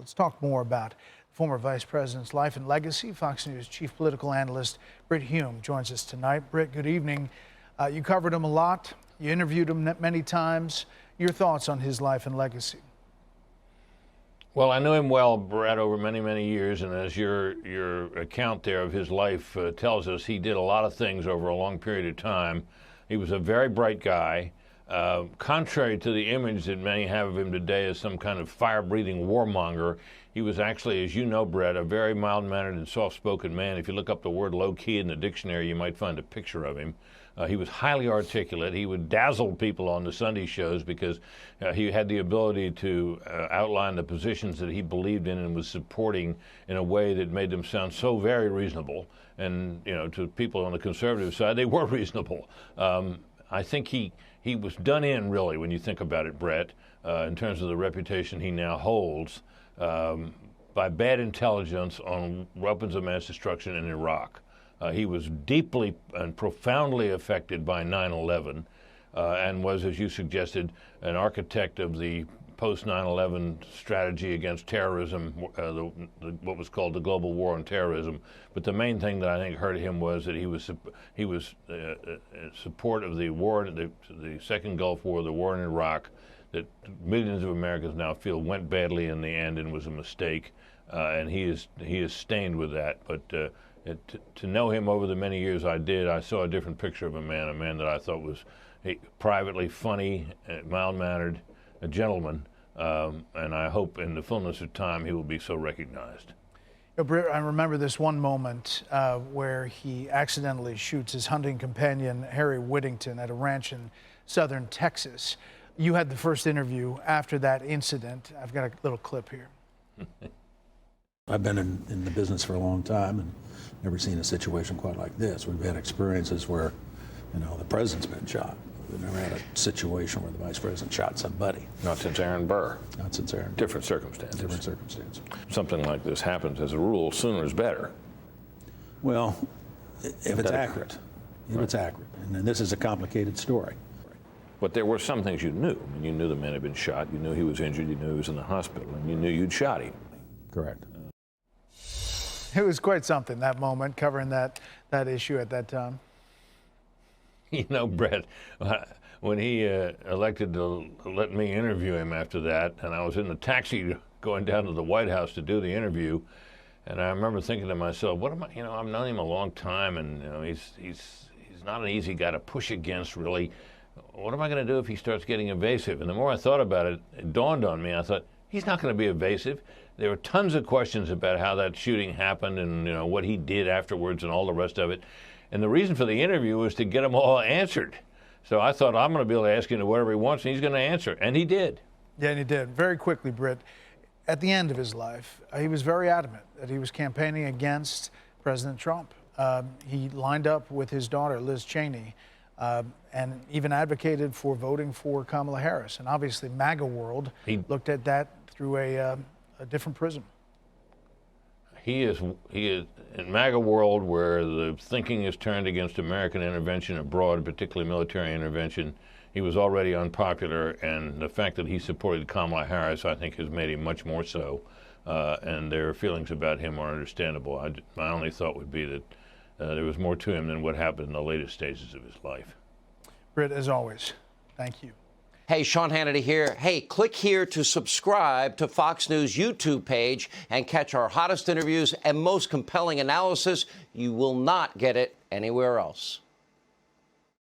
Let's talk more about former Vice President's life and legacy. Fox News chief political analyst Brit Hume joins us tonight. Brit, good evening. You covered him a lot. You interviewed him many times. Your thoughts on his life and legacy? Well, I knew him well, Brett, over many, many years, and as your account there of his life tells us, he did a lot of things over a long period of time. He was a very bright guy. Contrary to the image that many have of him today as some kind of fire-breathing warmonger, he was actually, as you know, Brett, a very mild-mannered and soft-spoken man. If you look up the word low-key in the dictionary, you might find a picture of him. He was highly articulate. He would dazzle people on the Sunday shows because he had the ability to outline the positions that he believed in and was supporting in a way that made them sound so very reasonable. And, you know, to people on the conservative side, they were reasonable. I think he was done in, really, when you think about it, Brett, in terms of the reputation he now holds, by bad intelligence on weapons of mass destruction in Iraq. He was deeply and profoundly affected by 9/11 and was, as you suggested, an architect of the post-9/11 strategy against terrorism, what was called the global war on terrorism. But the main thing that I think hurt him was that he was in support of the war, the second Gulf War, the war in Iraq, that millions of Americans now feel went badly in the end and was a mistake. And he is stained with that. But to know him over the many years I did, I saw a different picture of a man that I thought was privately funny, mild-mannered, a gentleman, and I hope in the fullness of time he will be so recognized. You know, Britt, I remember this one moment where he accidentally shoots his hunting companion, Harry Whittington, at a ranch in southern Texas. You had the first interview after that incident. I've got a little clip here. I've been in the business for a long time and never seen a situation quite like this. We've had experiences where, you know, the president's been shot. We've never had a situation where the vice president shot somebody. Not since Aaron Burr. Not since Aaron Burr. Different circumstances. Different circumstances. Something like this happens, as a rule, sooner is better. Well, if it's accurate. If it's accurate. And this is a complicated story. But there were some things you knew. I mean, you knew the man had been shot. You knew he was injured. You knew he was in the hospital. And you knew you'd shot him. Correct. It was quite something, that moment, covering that issue at that time. You know, Brett, when he elected to let me interview him after that, and I was in the taxi going down to the White House to do the interview, and I remember thinking to myself, what am I, you know, I've known him a long time, and, you know, he's not an easy guy to push against, really. What am I going to do if he starts getting evasive? And the more I thought about it, it dawned on me. I thought, he's not going to be evasive. There were tons of questions about how that shooting happened and, you know, what he did afterwards and all the rest of it. And the reason for the interview was to get them all answered. So I thought, I'm going to be able to ask him whatever he wants, and he's going to answer. And he did. Yeah, and he did. Very quickly, Britt, at the end of his life, he was very adamant that he was campaigning against President Trump. He lined up with his daughter, Liz Cheney, and even advocated for voting for Kamala Harris. And obviously, MAGA world looked at that through a different prism. He is in MAGA world, where the thinking is turned against American intervention abroad, particularly military intervention. He was already unpopular, and the fact that he supported Kamala Harris, I think, has made him much more so. And their feelings about him are understandable. My only thought would be that there was more to him than what happened in the latest stages of his life. Britt, as always, thank you. Hey, Sean Hannity here. Hey, click here to subscribe to Fox News YouTube page and catch our hottest interviews and most compelling analysis. You will not get it anywhere else.